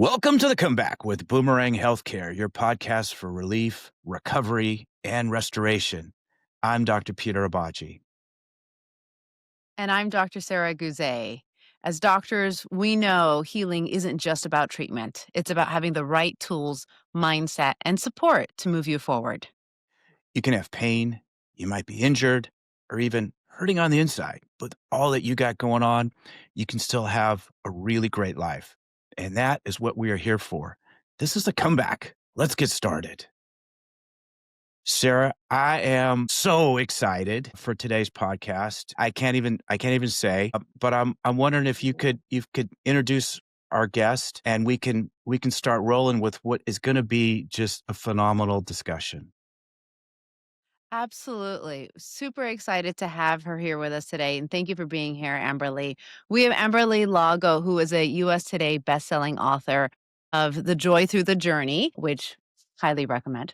Welcome to the Comeback with Boomerang Healthcare, your podcast for relief, recovery, and restoration. I'm Dr. Peter Abaci. And I'm Dr. Sarah Goozee. As doctors, we know healing isn't just about treatment, it's about having the right tools, mindset, and support to move you forward. You can have pain, you might be injured, or even hurting on the inside. But all that you got going on, you can still have a really great life. And that is what we are here for. This is the Comeback. Let's get started. Sarah, I am so excited for today's podcast. I can't even say, but I'm wondering if you could introduce our guest and we can start rolling with what is going to be just a phenomenal discussion. Absolutely. Super excited to have her here with us today. And thank you for being here, Amberly. We have Amberly Lago, who is a US Today bestselling author of The Joy Through the Journey, which highly recommend.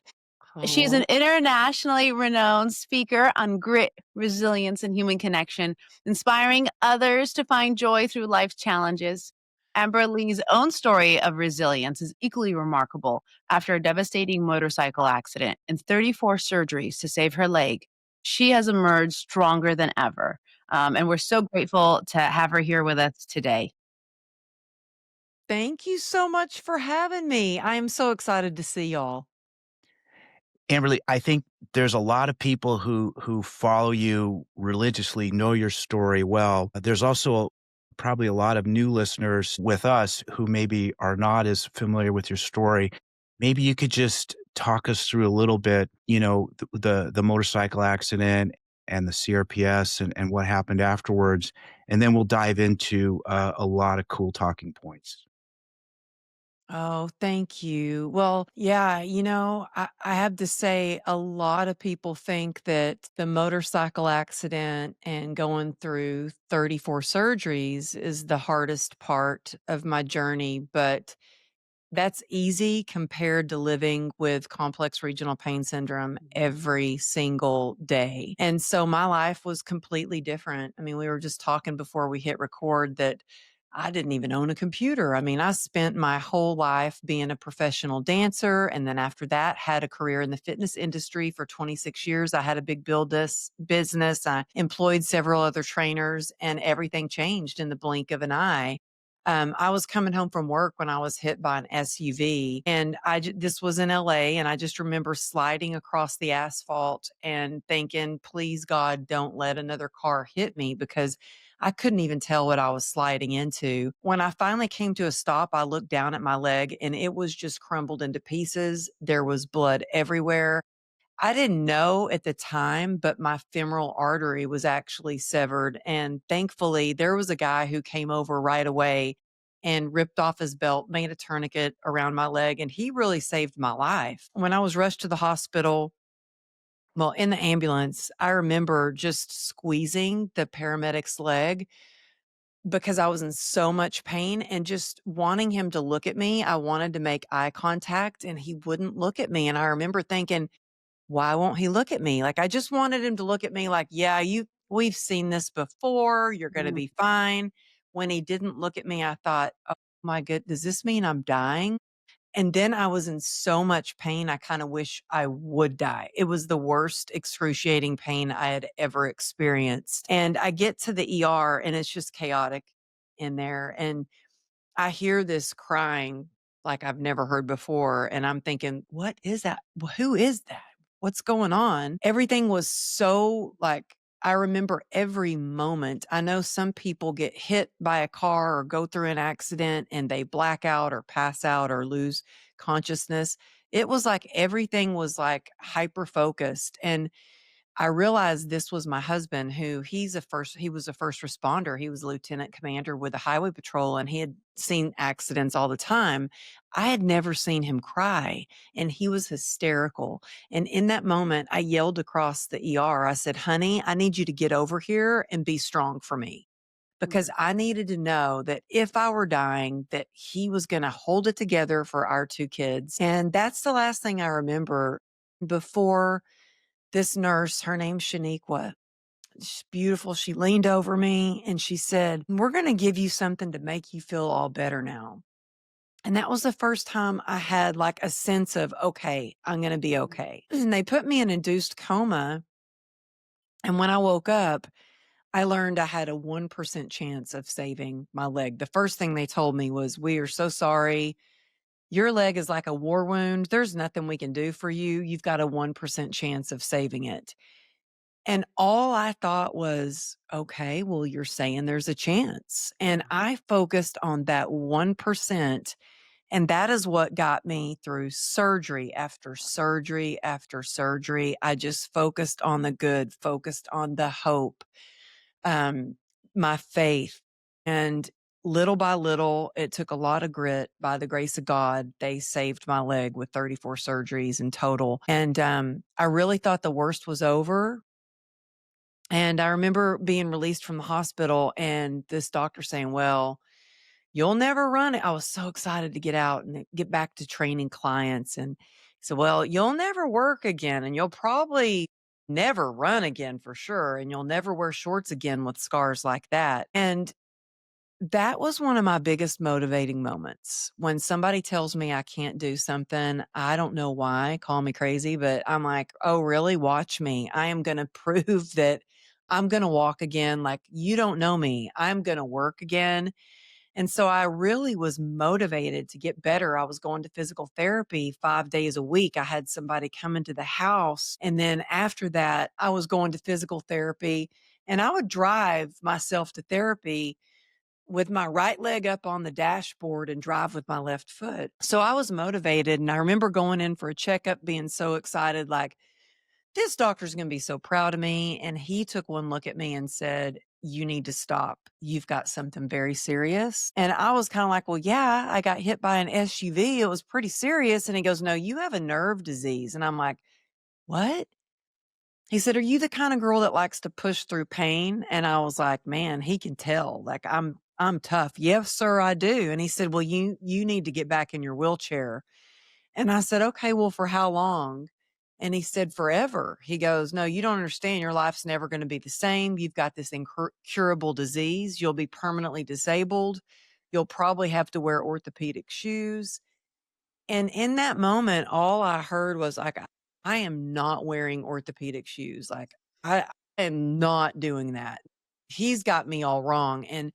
She's an Oh, internationally renowned speaker on grit, resilience, and human connection, inspiring others to find joy through life's challenges. Amber Lee's own story of resilience is equally remarkable. After a devastating motorcycle accident and 34 surgeries to save her leg, she has emerged stronger than ever. And we're so grateful to have her here with us today. thank you so much for having me. I am so excited to see y'all. Amberly, I think there's a lot of people who follow you religiously, know your story well. There's also probably a lot of new listeners with us who maybe are not as familiar with your story. Maybe you could just talk us through a little bit, the motorcycle accident and the CRPS and what happened afterwards, and then we'll dive into a lot of cool talking points. Oh, thank you. Well, yeah, I have to say, a lot of people think that the motorcycle accident and going through 34 surgeries is the hardest part of my journey, but that's easy compared to living with complex regional pain syndrome every single day. And so my life was completely different. I mean, we were just talking before we hit record that I didn't even own a computer. I mean, I spent my whole life being a professional dancer. And then after that, had a career in the fitness industry for 26 years. I had a big business. I employed several other trainers, and everything changed in the blink of an eye. I was coming home from work when I was hit by an SUV, and this was in LA, and I just remember sliding across the asphalt and thinking, "Please God, don't let another car hit me," because I couldn't even tell what I was sliding into. When I finally came to a stop, I looked down at my leg, and it was just crumbled into pieces. There was blood everywhere. I didn't know at the time, but my femoral artery was actually severed. And thankfully, there was a guy who came over right away and ripped off his belt, made a tourniquet around my leg, and he really saved my life. When I was rushed to the hospital, well, in the ambulance, I remember just squeezing the paramedic's leg because I was in so much pain and just wanting him to look at me. I wanted to make eye contact and he wouldn't look at me. And I remember thinking, why won't he look at me? Like, I just wanted him to look at me like, yeah, we've seen this before. You're going to Mm. be fine. When he didn't look at me, I thought, oh my good, does this mean I'm dying? And then I was in so much pain. I kind of wish I would die. It was the worst excruciating pain I had ever experienced. And I get to the ER and it's just chaotic in there. And I hear this crying like I've never heard before, and I'm thinking, "What is that? Who is that? What's going on?" Everything was so like I remember every moment. I know some people get hit by a car or go through an accident and they black out or pass out or lose consciousness. It was like everything was like hyper focused, and I realized this was my husband who he was a first responder. He was a lieutenant commander with the highway patrol and he had seen accidents all the time. I had never seen him cry and he was hysterical. And in that moment, I yelled across the ER. I said, "Honey, I need you to get over here and be strong for me." Because I needed to know that if I were dying, that he was going to hold it together for our two kids. And that's the last thing I remember before this nurse, her name's Shaniqua. She's beautiful. She leaned over me and she said, "We're going to give you something to make you feel all better now." And that was the first time I had like a sense of, okay, I'm going to be okay. And they put me in induced coma. And when I woke up, I learned I had a 1% chance of saving my leg. The first thing they told me was, "We are so sorry. Your leg is like a war wound. There's nothing we can do for you. You've got a 1% chance of saving it." And all I thought was, okay, well, you're saying there's a chance. And I focused on that 1%. And that is what got me through surgery after surgery after surgery. I just focused on the good, focused on the hope, um, my faith. And little by little, it took a lot of grit. By the grace of God, they saved my leg with 34 surgeries in total. And I really thought the worst was over. And I remember being released from the hospital and this doctor saying, "Well, you'll never run it." I was so excited to get out and get back to training clients. And he said, "Well, you'll never work again and you'll probably never run again for sure. And you'll never wear shorts again with scars like that." And that was one of my biggest motivating moments. When somebody tells me I can't do something, I don't know why, call me crazy, but I'm like, "Oh, really? Watch me. I am going to prove that I'm going to walk again. Like, you don't know me. I'm going to work again." And so I really was motivated to get better. I was going to physical therapy 5 days a week. I had somebody come into the house. And then after that, I was going to physical therapy and I would drive myself to therapy with my right leg up on the dashboard and drive with my left foot. So I was motivated. And I remember going in for a checkup, being so excited, like, this doctor's going to be so proud of me. And he took one look at me and said, "You need to stop. You've got something very serious." And I was kind of like, "Well, yeah, I got hit by an SUV. It was pretty serious." And he goes, "No, you have a nerve disease." And I'm like, "What?" He said, "Are you the kind of girl that likes to push through pain?" And I was like, man, he can tell. Like, I'm tough. "Yes, sir, I do." And he said, "Well, you need to get back in your wheelchair." And I said, "Okay, well, for how long?" And he said, "Forever." He goes, "No, you don't understand. Your life's never going to be the same. You've got this incurable disease. You'll be permanently disabled. You'll probably have to wear orthopedic shoes." And in that moment, all I heard was like, I am not wearing orthopedic shoes. Like, I am not doing that. He's got me all wrong. And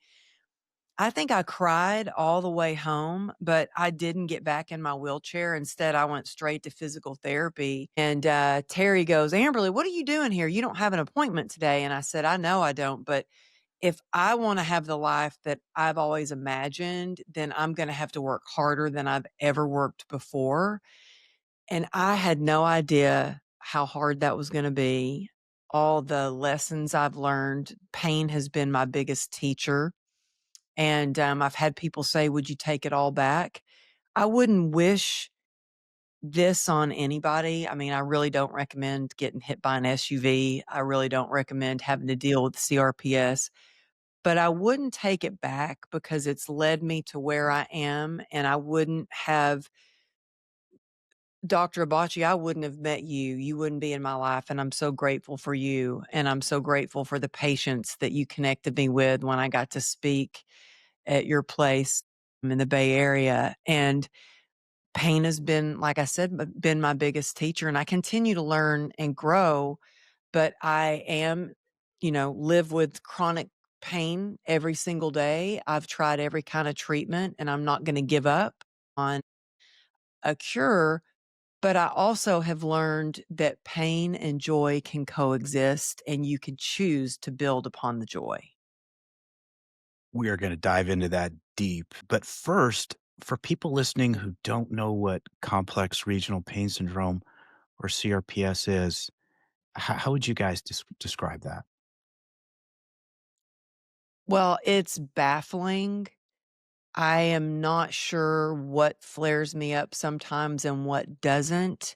I think I cried all the way home, but I didn't get back in my wheelchair. Instead, I went straight to physical therapy. And Terry goes, "Amberly, what are you doing here? You don't have an appointment today." And I said, "I know I don't, but if I want to have the life that I've always imagined, then I'm going to have to work harder than I've ever worked before." And I had no idea how hard that was going to be. All the lessons I've learned, pain has been my biggest teacher. And I've had people say, "Would you take it all back?" I wouldn't wish this on anybody. I mean, I really don't recommend getting hit by an SUV. I really don't recommend having to deal with CRPS, but I wouldn't take it back because it's led me to where I am. And I wouldn't have Dr. Abaci, I wouldn't have met you. You wouldn't be in my life. And I'm so grateful for you. And I'm so grateful for the patients that you connected me with when I got to speak at your place in the Bay Area. And pain has been, like I said, been my biggest teacher. And I continue to learn and grow, but I am, live with chronic pain every single day. I've tried every kind of treatment and I'm not going to give up on a cure. But I also have learned that pain and joy can coexist and you can choose to build upon the joy. We are going to dive into that deep. But first, for people listening who don't know what complex regional pain syndrome or CRPS is, how would you guys describe that? Well, it's baffling. I am not sure what flares me up sometimes and what doesn't.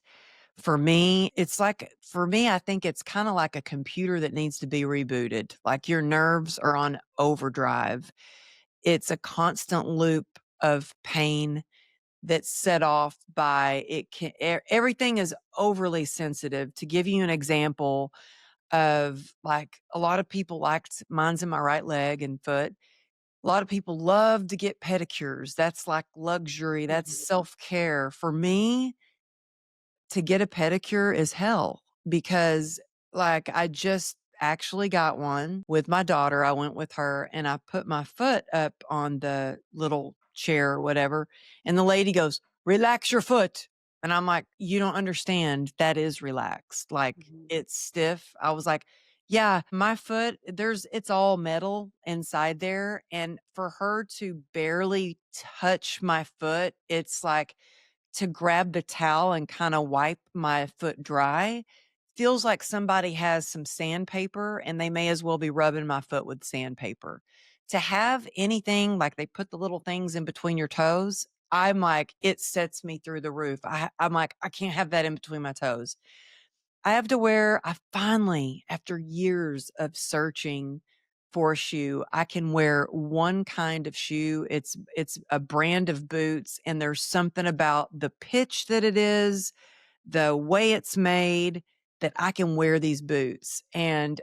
For me, I think it's kind of like a computer that needs to be rebooted. Like your nerves are on overdrive. It's a constant loop of pain that's set off by everything is overly sensitive. To give you an example of, like, a lot of people liked, mine's in my right leg and foot. A lot of people love to get pedicures. That's like luxury, that's Mhm. self-care. For me, to get a pedicure is hell because, like, I just actually got one with my daughter. I went with her and I put my foot up on the little chair or whatever, and the lady goes, "Relax your foot." And I'm like, "You don't understand. That is relaxed. Like, Mhm. it's stiff." I was like, "Yeah, my foot, it's all metal inside there." And for her to barely touch my foot, it's like, to grab the towel and kinda wipe my foot dry, feels like somebody has some sandpaper and they may as well be rubbing my foot with sandpaper. To have anything like they put the little things in between your toes, I'm like, it sets me through the roof. I'm like, "I can't have that in between my toes." I finally, after years of searching for a shoe, I can wear one kind of shoe. It's a brand of boots, and there's something about the pitch that it is, the way it's made, that I can wear these boots. And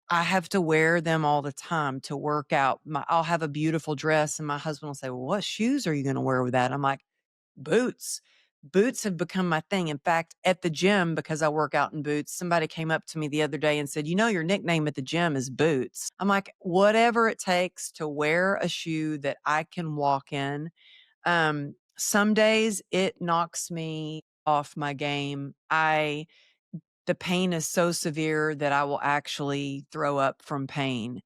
I have to wear them all the time to work out. I'll have a beautiful dress, and my husband will say, "Well, what shoes are you going to wear with that?" I'm like, boots. Boots have become my thing. In fact, at the gym, because I work out in boots, somebody came up to me the other day and said, "You know, your nickname at the gym is Boots." I'm like, whatever it takes to wear a shoe that I can walk in. Some days it knocks me off my game. The pain is so severe that I will actually throw up from pain.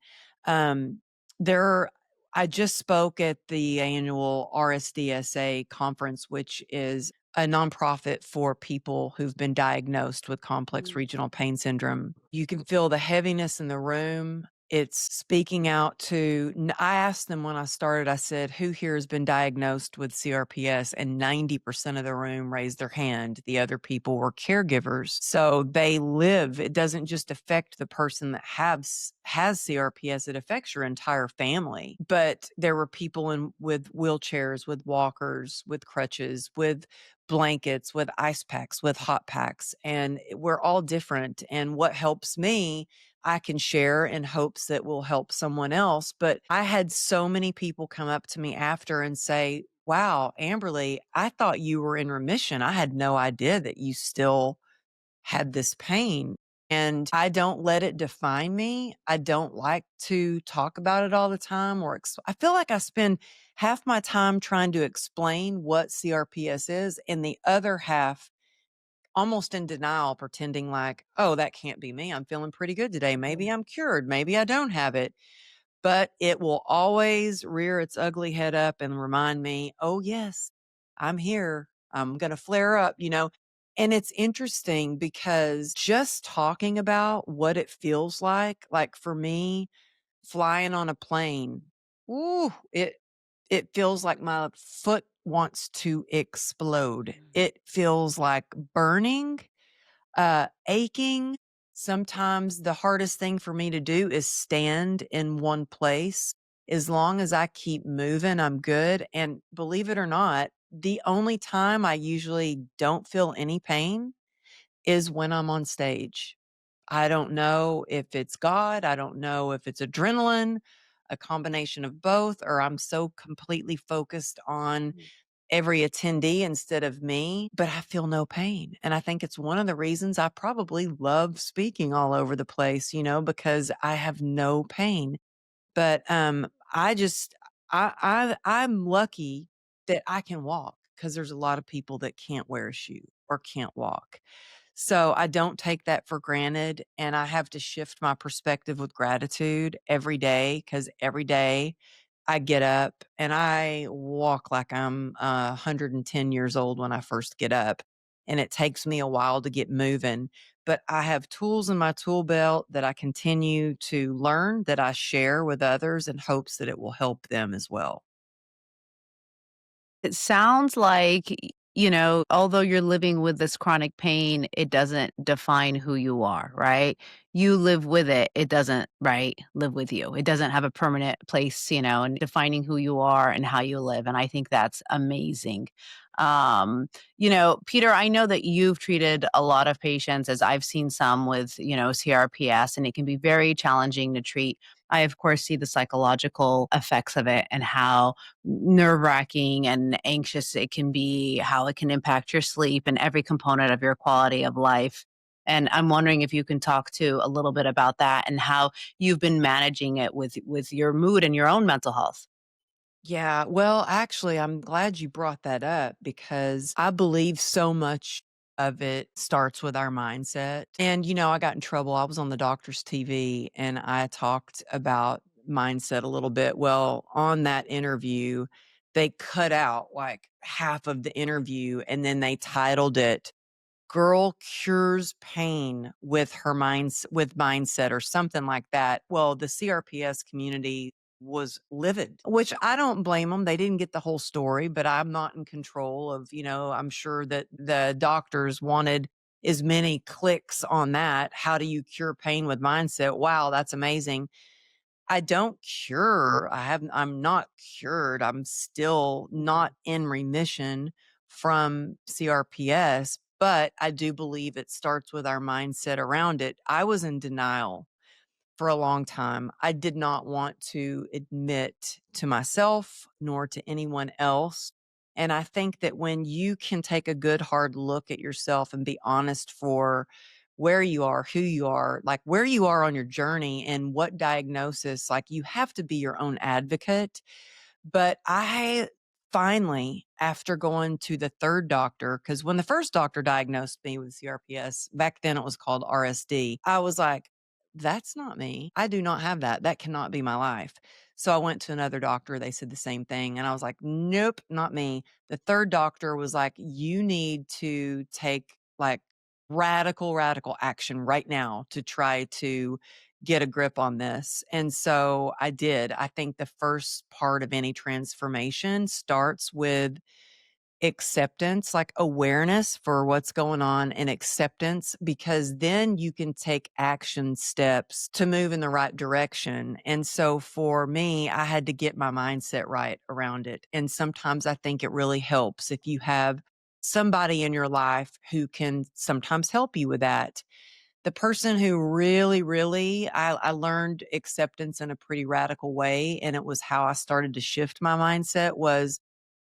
Um, there I just spoke at the annual RSDSA conference, which is a nonprofit for people who've been diagnosed with complex Mm. regional pain syndrome. You can feel the heaviness in the room. It's speaking out to I asked them when I started, I said, "Who here has been diagnosed with CRPS?" And 90% of the room raised their hand. The other people were caregivers. So they live. It doesn't just affect the person that has CRPS, it affects your entire family. But there were people with wheelchairs, with walkers, with crutches, with blankets, with ice packs, with hot packs, and we're all different. And what helps me, I can share in hopes that will help someone else. But I had so many people come up to me after and say, "Wow, Amberly, I thought you were in remission. I had no idea that you still had this pain." And I don't let it define me. I don't like to talk about it all the time I feel like I spend half my time trying to explain what CRPS is and the other half almost in denial, pretending like, "Oh, that can't be me. I'm feeling pretty good today. Maybe I'm cured. Maybe I don't have it." But it will always rear its ugly head up and remind me, "Oh, yes, I'm here. I'm going to flare up." And it's interesting because just talking about what it feels like for me, flying on a plane, ooh, it feels like my foot wants to explode. Mhm. It feels like burning, aching. Sometimes the hardest thing for me to do is stand in one place. As long as I keep moving, I'm good. And believe it or not, the only time I usually don't feel any pain is when I'm on stage. I don't know if it's God, I don't know if it's adrenaline, a combination of both, or I'm so completely focused on Mhm. every attendee instead of me, but I feel no pain. And I think it's one of the reasons I probably love speaking all over the place, because I have no pain. But I just I'm lucky that I can walk because there's a lot of people that can't wear a shoe or can't walk. So I don't take that for granted, and I have to shift my perspective with gratitude every day because every day I get up and I walk like I'm 110 years old when I first get up. And it takes me a while to get moving, but I have tools in my tool belt that I continue to learn, that I share with others in hopes that it will help them as well. It sounds like, although you're living with this chronic pain, it doesn't define who you are, right? You live with it. It doesn't, right, live with you. It doesn't have a permanent place, and defining who you are and how you live. And I think that's amazing. Peter, I know that you've treated a lot of patients, as I've seen some with, CRPS, and it can be very challenging to treat. I, of course, see the psychological effects of it and how nerve wracking and anxious it can be, how it can impact your sleep and every component of your quality of life. And I'm wondering if you can talk to a little bit about that and how you've been managing it with your mood and your own mental health. Yeah, well, actually, I'm glad you brought that up because I believe so much of it starts with our mindset. And, I got in trouble. I was on the doctor's TV and I talked about mindset a little bit. Well, on that interview, they cut out like half of the interview and then they titled it "Girl Cures Pain with Her Minds with Mindset" or something like that. Well, the CRPS community was livid, which I don't blame them. They didn't get the whole story, but I'm not in control of, I'm sure that the doctors wanted as many clicks on that. How do you cure pain with mindset? Wow, that's amazing. I don't cure. I'm not cured. I'm still not in remission from CRPS, but I do believe it starts with our mindset around it. I was in denial for a long time. I did not want to admit to myself nor to anyone else. And I think that when you can take a good hard look at yourself and be honest for where you are, who you are, like where you are on your journey and what diagnosis, like you have to be your own advocate. But I finally, after going to the third doctor, because when the first doctor diagnosed me with CRPS, back then it was called RSD, I was like, that's not me. I do not have that. That cannot be my life. So I went to another doctor. They said the same thing. And I was like, nope, not me. The third doctor was like, you need to take like radical action right now to try to get a grip on this. And so I did. I think the first part of any transformation starts with acceptance, like awareness for what's going on and acceptance, because then you can take action steps to move in the right direction. And so for me, I had to get my mindset right around it. And sometimes I think it really helps if you have somebody in your life who can sometimes help you with that. The person who really I learned acceptance in a pretty radical way, and it was how I started to shift my mindset was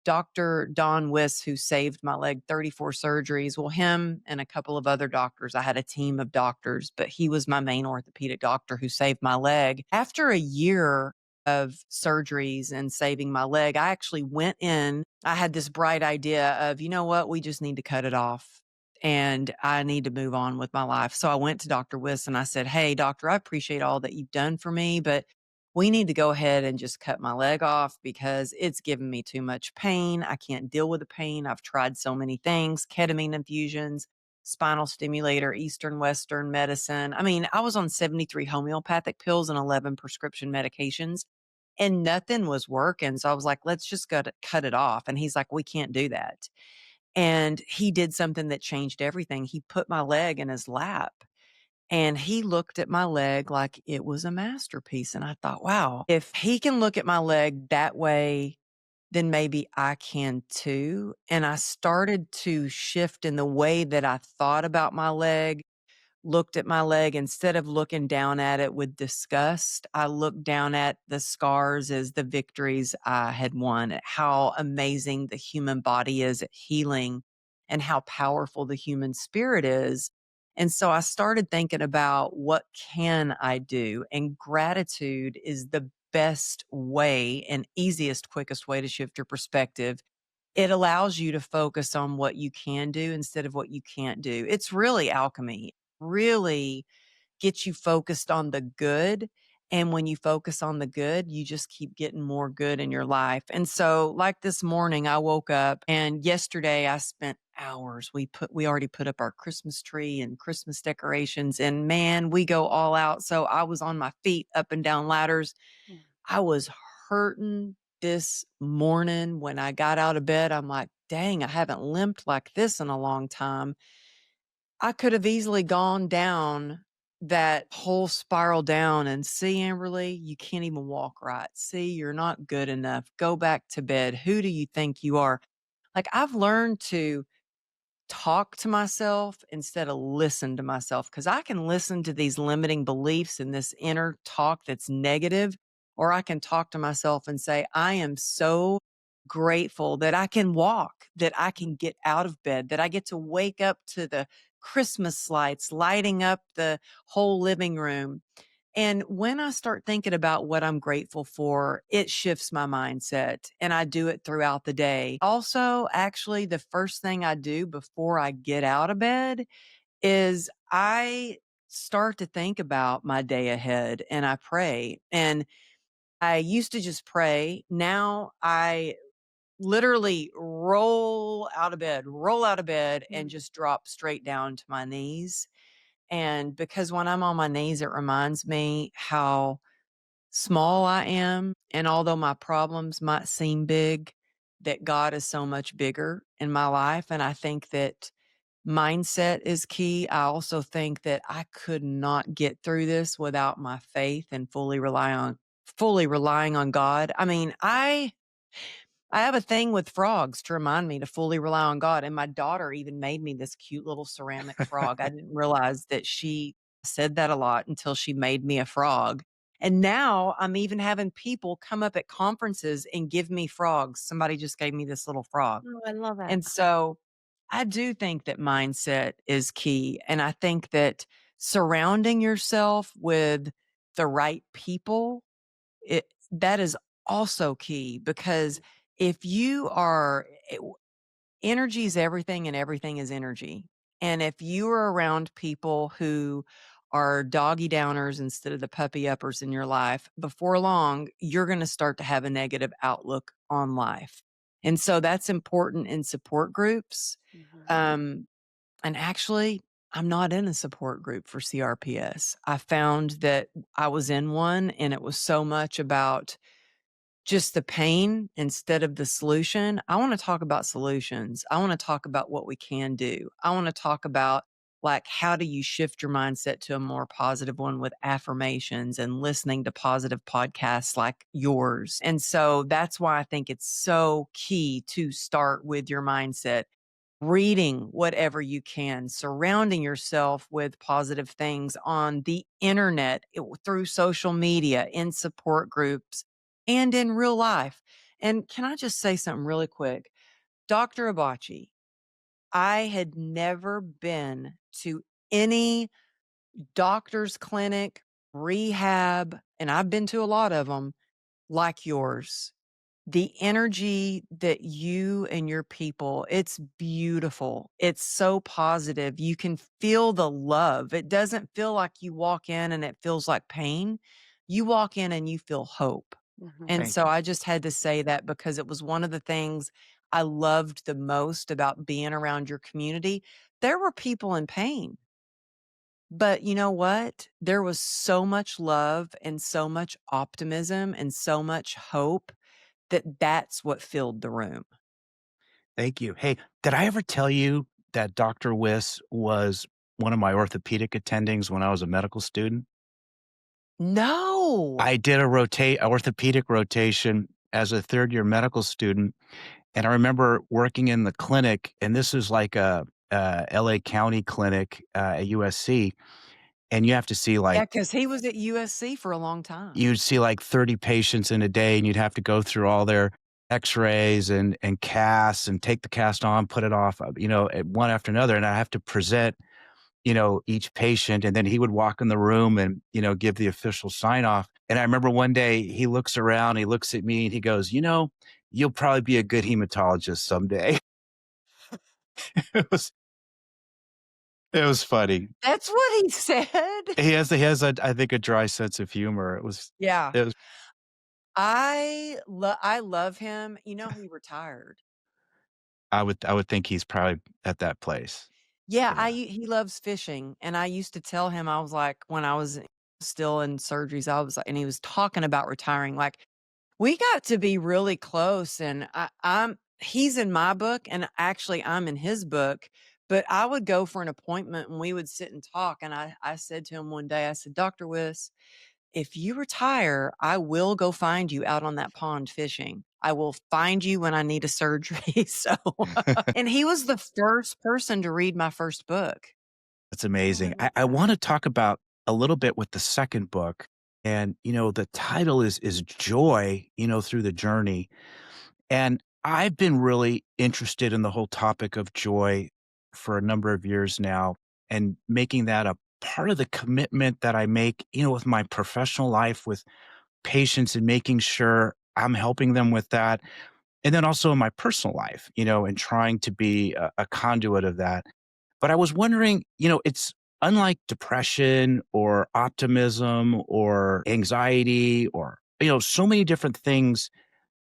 Dr. Don Wiss, who saved my leg 34 surgeries. Well, him and a couple of other doctors, I had a team of doctors, but he was my main orthopedic doctor who saved my leg. After a year of surgeries and saving my leg, I actually went in. I had this bright idea of, you know what, we just need to cut it off and I need to move on with my life. So I went to Dr. Wiss and I said, "Hey, doctor, I appreciate all that you've done for me, but we need to go ahead and just cut my leg off because it's giving me too much pain. I can't deal with the pain. I've tried so many things, ketamine infusions, spinal stimulator, Eastern, Western medicine. I mean, I was on 73 homeopathic pills and 11 prescription medications and nothing was working. So I was like, let's just cut it off. And he's like, we can't do that. And he did something that changed everything. He put my leg in his lap and he looked at my leg like it was a masterpiece. And I thought, wow, if he can look at my leg that way, then maybe I can too. And I started to shift in the way that I thought about my leg, looked at my leg. Instead of looking down at it with disgust, I looked down at the scars as the victories I had won, at how amazing the human body is at healing and how powerful the human spirit is. And so I started thinking about what can I do? And gratitude is the best way and easiest, quickest way to shift your perspective. It allows you to focus on what you can do instead of what you can't do. It's really alchemy. Really gets you focused on the good. And when you focus on the good, you just keep getting more good in your life. And so, like this morning, I woke up and yesterday I spent hours. We already put up our Christmas tree and Christmas decorations. And man, we go all out. So I was on my feet up and down ladders. I was hurting this morning when I got out of bed. I'm like, dang, I haven't limped like this in a long time. I could have easily gone down that whole spiral down and see, Amberly, you can't even walk right. See, you're not good enough. Go back to bed. Who do you think you are? Like, I've learned to talk to myself instead of listen to myself because I can listen to these limiting beliefs and this inner talk that's negative, or I can talk to myself and say, I am so grateful that I can walk, that I can get out of bed, that I get to wake up to the Christmas lights lighting up the whole living room. And when I start thinking about what I'm grateful for, it shifts my mindset and I do it throughout the day. Also, actually, the first thing I do before I get out of bed is I start to think about my day ahead and I pray. And I used to just pray. Now I literally roll out of bed and Mm. just drop straight down to my knees. And because when I'm on my knees, it reminds me how small I am. And although my problems might seem big, that God is so much bigger in my life. And I think that mindset is key. I also think that I could not get through this without my faith and fully relying on God. I mean, I have a thing with frogs to remind me to fully rely on God, and my daughter even made me this cute little ceramic frog. I didn't realize that she said that a lot until she made me a frog. And now I'm even having people come up at conferences and give me frogs. Somebody just gave me this little frog. Oh, I love it. And so I do think that mindset is key. And I think that surrounding yourself with the right people, that is also key because if you are energy is everything and everything is energy. And if you are around people who are doggy downers instead of the puppy uppers in your life, before long, you're going to start to have a negative outlook on life. And so that's important in support groups. Mhm. Um, and actually, I'm not in a support group for CRPS. I found that I was in one and it was so much about just the pain instead of the solution. I want to talk about solutions. I want to talk about what we can do. I want to talk about like how do you shift your mindset to a more positive one with affirmations and listening to positive podcasts like yours. And so that's why I think it's so key to start with your mindset, reading whatever you can, surrounding yourself with positive things on the internet, through social media, in support groups, and in real life. And can I just say something really quick? Dr. Abaci, I had never been to any doctor's clinic, rehab, and I've been to a lot of them like yours. The energy that you and your people, it's beautiful. It's so positive. You can feel the love. It doesn't feel like you walk in and it feels like pain. You walk in and you feel hope. Mhm. And Thank so you. I just had to say that because it was one of the things I loved the most about being around your community. There were people in pain, but you know what? There was so much love and so much optimism and so much hope that that's what filled the room. Thank you. Hey, did I ever tell you that Dr. Wiss was one of my orthopedic attendings when I was a medical student? No. I did a orthopedic rotation as a third-year medical student, and I remember working in the clinic, and this is like a LA County clinic, at USC, and you have to see, Yeah, like because he was at USC for a long time. you'd see, like, 30 patients in a day, and you'd have to go through all their X-rays and casts and take the cast on, put it off, one after another, and I have to present, each patient, and then he would walk in the room and, give the official sign off, and I remember one day he looks around, he looks at me, and he goes, "You'll probably be a good hematologist someday." It was it was funny. That's what he said? He has a I think, a dry sense of humor. Yeah. It was I love him. You know, he retired. I would think he's probably at that place. Yeah, Yeah. he loves fishing, and I used to tell him, I was like when I was still in surgeries, I was like and he was talking about retiring, like, we got to be really close, and I'm he's in my book, and actually I'm in his book, but I would go for an appointment, and we would sit and talk, and I said to him one day, I said, "Doctor Wiss, if you retire, I will go find you out on that pond fishing." I will find you when I need a surgery." So, and he was the first person to read my first book. That's Oh, I amazing. I, love I that. want to talk about a little bit with the second book. And, the title is Joy, through the journey. And I've been really interested in the whole topic of joy for a number of years now and making that a part of the commitment that I make, with my professional life with patients and making sure I'm helping them with that. And then also in my personal life, and trying to be a conduit of that. But I was wondering, it's unlike depression or optimism or anxiety or, so many different things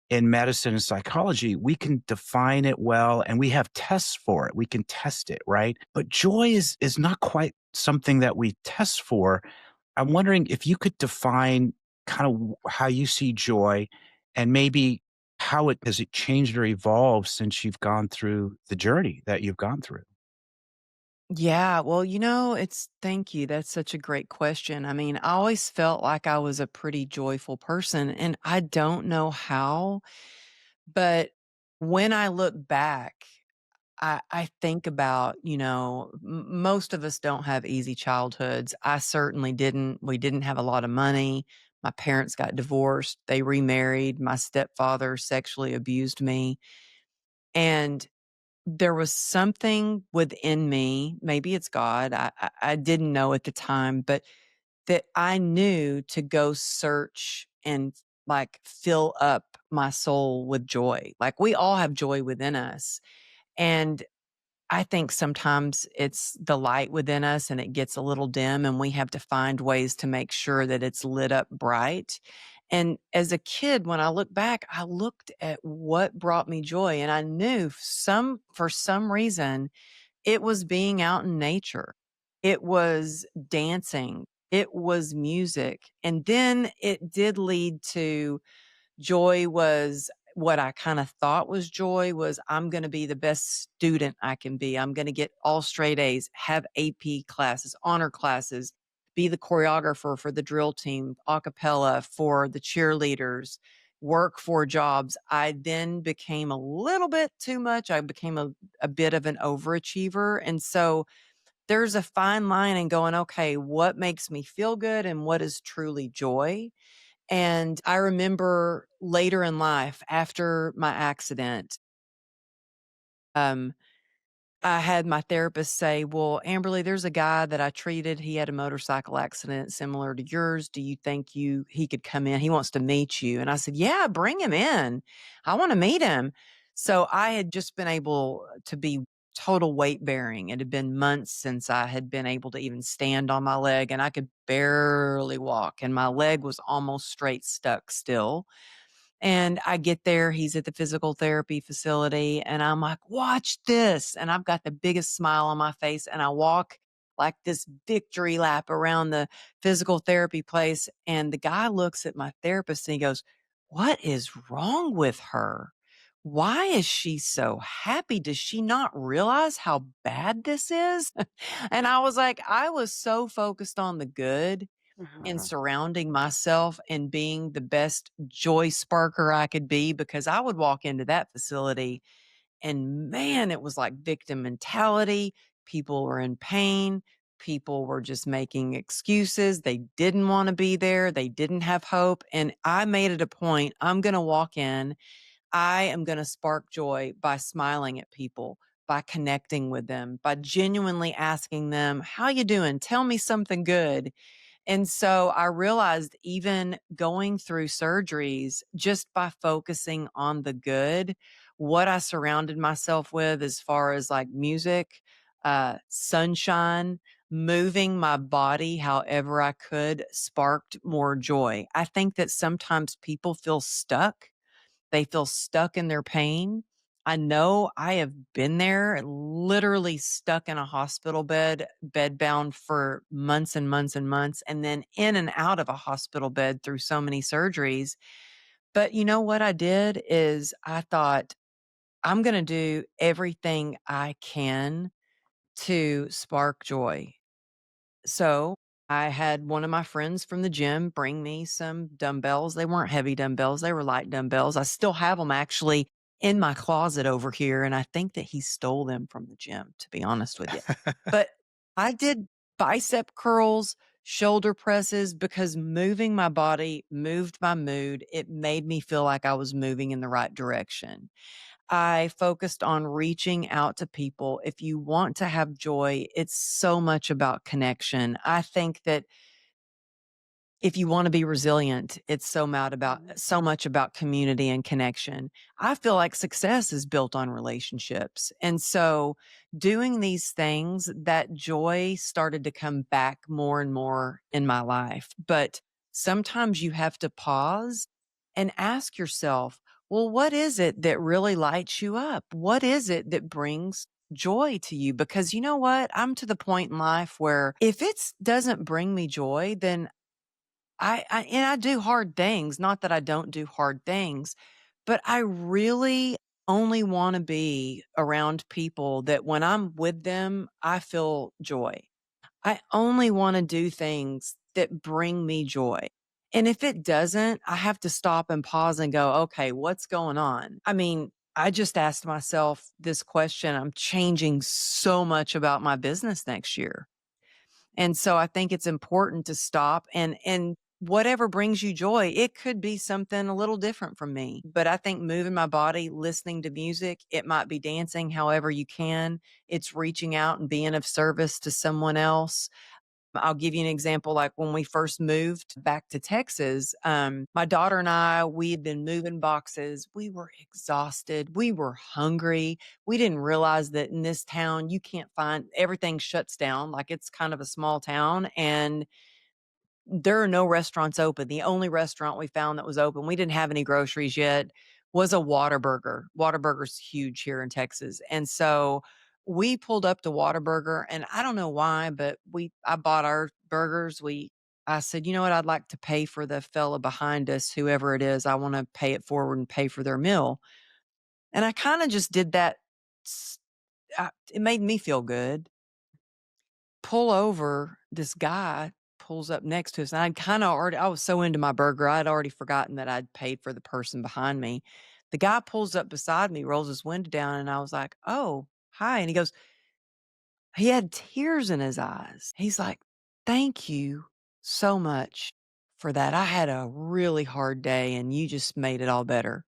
in medicine and psychology, we can define it well and we have tests for it. We can test it, right? But joy is not quite something that we test for. I'm wondering if you could define kind of how you see joy and maybe how it has it changed or evolved since you've gone through the journey that you've gone through. Yeah, well, it's thank you. That's such a great question. I mean, I always felt like I was a pretty joyful person, and I don't know how, but when I look back, I think about, most of us don't have easy childhoods. I certainly didn't. We didn't have a lot of money. My parents got divorced. They remarried. My stepfather sexually abused me. And there was something within me, maybe it's God, I didn't know at the time, but that I knew to go search and, like, fill up my soul with joy. Like, we all have joy within us, and I think sometimes it's the light within us and it gets a little dim, and we have to find ways to make sure that it's lit up bright. And as a kid, when I look back, I looked at what brought me joy, and I knew for some reason it was being out in nature. It was dancing. It was music. And then it did lead to joy was what I kinda thought was joy was I'm gonna be the best student I can be. I'm gonna get all straight A's, have AP classes, honor classes, be the choreographer for the drill team, a cappella for the cheerleaders, work 4 jobs. I then became a little bit too much. I became a bit of an overachiever, and so there's a fine line in going, "Okay, what makes me feel good and what is truly joy?" And I remember later in life, after my accident, um, I had my therapist say, "Well, Amberly, there's a guy that I treated. He had a motorcycle accident similar to yours. Do you think he could come in? He wants to meet you." And I said, "Yeah, bring him in. I want to meet him." So I had just been able to be total weight bearing. It had been months since I had been able to even stand on my leg, and I could barely walk, and my leg was almost straight stuck still. And I get there, he's at the physical therapy facility, and I'm like, "Watch this." And I've got the biggest smile on my face, and I walk like this victory lap around the physical therapy place. And the guy looks at my therapist and he goes, "What is wrong with her? Why is she so happy? Does she not realize how bad this is?" And I was like, I was so focused on the good and Uh-huh. surrounding myself and being the best joy sparker I could be, because I would walk into that facility and, man, it was like victim mentality. People were in pain. People were just making excuses. They didn't want to be there. They didn't have hope. And I made it a point. I'm going to walk in. I am going to spark joy by smiling at people, by connecting with them, by genuinely asking them, "How you doing? Tell me something good." And so I realized, even going through surgeries, just by focusing on the good, what I surrounded myself with as far as like music, sunshine, moving my body however I could sparked more joy. I think that sometimes people feel stuck. They feel stuck in their pain. I know I have been there, literally stuck in a hospital bed, bedbound for months and months and months, and then in and out of a hospital bed through so many surgeries. But you know what I did is I thought, I'm going to do everything I can to spark joy. So I had one of my friends from the gym bring me some dumbbells. They weren't heavy dumbbells, they were light dumbbells. I still have them actually in my closet over here, and I think that he stole them from the gym, to be honest with you. But I did bicep curls, shoulder presses because moving my body moved my mood. It made me feel like I was moving in the right direction. I focused on reaching out to people. If you want to have joy, it's so much about connection. I think that if you want to be resilient, it's so much about community and connection. I feel like success is built on relationships. And so doing these things, that joy started to come back more and more in my life. But sometimes you have to pause and ask yourself, well, what is it that really lights you up? What is it that brings joy to you? Because you know what? I'm to the point in life where if it doesn't bring me joy, then I do hard things, not that I don't do hard things, but I really only wanna be around people that when I'm with them, I feel joy. I only wanna do things that bring me joy. And if it doesn't, I have to stop and pause and go, "Okay, what's going on?" I mean, I just asked myself this question. I'm changing so much about my business next year. And so I think it's important to stop and whatever brings you joy, it could be something a little different from me. But I think moving my body, listening to music, it might be dancing however you can. It's reaching out and being of service to someone else. I'll give you an example. Like when we first moved back to Texas, my daughter and I, we had been moving boxes. We were exhausted. We were hungry. We didn't realize that in this town, you can't find everything shuts down. Like it's kind of a small town and there are no restaurants open. The only restaurant we found that was open, we didn't have any groceries yet, was a Whataburger. Whataburger's huge here in Texas. And so we pulled up to Whataburger and I don't know why, but I bought our burgers. I said, you know what, I'd like to pay for the fella behind us, whoever it is. I want to pay it forward and pay for their meal. And I kind of just did that. It made me feel good. Pull over, this guy pulls up next to us, and I'd kinda already I was so into my burger, I'd already forgotten that I'd paid for the person behind me. The guy pulls up beside me, rolls his window down, and I was like, "Oh, hi," and he had tears in his eyes. He's like, "Thank you so much for that. I had a really hard day, and you just made it all better."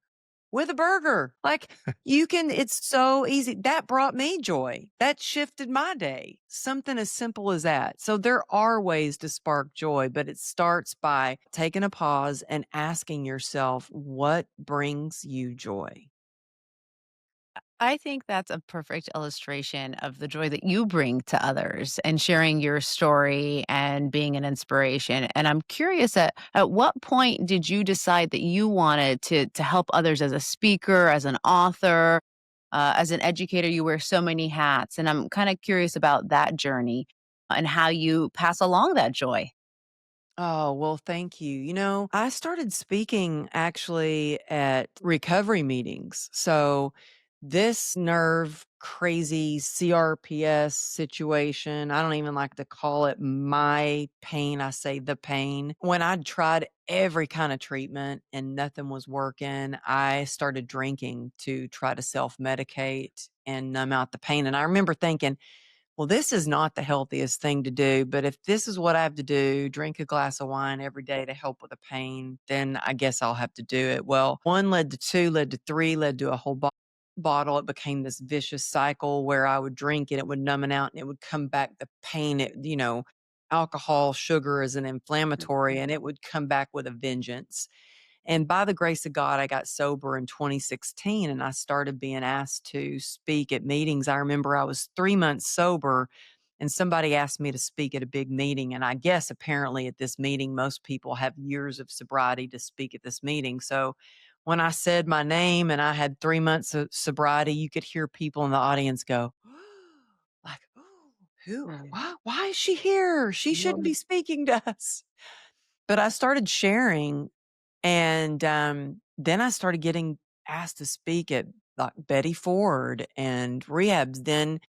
With a burger. Like, it's so easy. That brought me joy. That shifted my day. Something as simple as that. So there are ways to spark joy, but it starts by taking a pause and asking yourself, what brings you joy? I think that's a perfect illustration of the joy that you bring to others and sharing your story and being an inspiration. And I'm curious at what point did you decide that you wanted to help others as a speaker, as an author, as an educator? You wear so many hats, and I'm kind of curious about that journey and how you pass along that joy. Oh, well, thank you. I started speaking actually at recovery meetings. So, this nerve crazy CRPS situation, I don't even like to call it my pain. I say the pain. When I'd tried every kind of treatment and nothing was working, I started drinking to try to self medicate and numb out the pain. And I remember thinking, well, this is not the healthiest thing to do, but if this is what I have to do, drink a glass of wine every day to help with the pain, then I guess I'll have to do it. Well, one led to two, led to three, led to a whole bottle. It became this vicious cycle where I would drink and it would numb it out and it would come back. The pain, alcohol, sugar is an inflammatory and it would come back with a vengeance. And by the grace of God, I got sober in 2016 and I started being asked to speak at meetings. I remember I was 3 months sober and somebody asked me to speak at a big meeting. And I guess apparently at this meeting, most people have years of sobriety to speak at this meeting. So when I said my name and I had 3 months of sobriety, you could hear people in the audience go, like, oh, who, why is she here? She shouldn't be speaking to us. But I started sharing and, then I started getting asked to speak at, like, Betty Ford and rehabs, then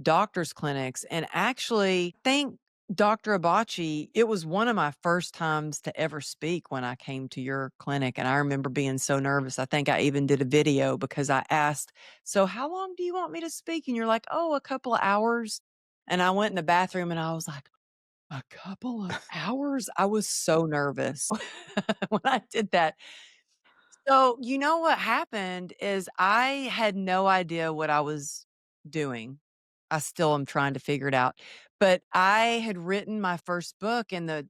doctors' clinics, and actually think Dr. Abaci, it was one of my first times to ever speak when I came to your clinic, and I remember being so nervous. I think I even did a video because I asked, "So how long do you want me to speak?" And you're like, "Oh, a couple of hours." And I went in the bathroom and I was like, "A couple of hours?" I was so nervous when I did that. So, you know what happened is I had no idea what I was doing. I still am trying to figure it out. But I had written my first book and the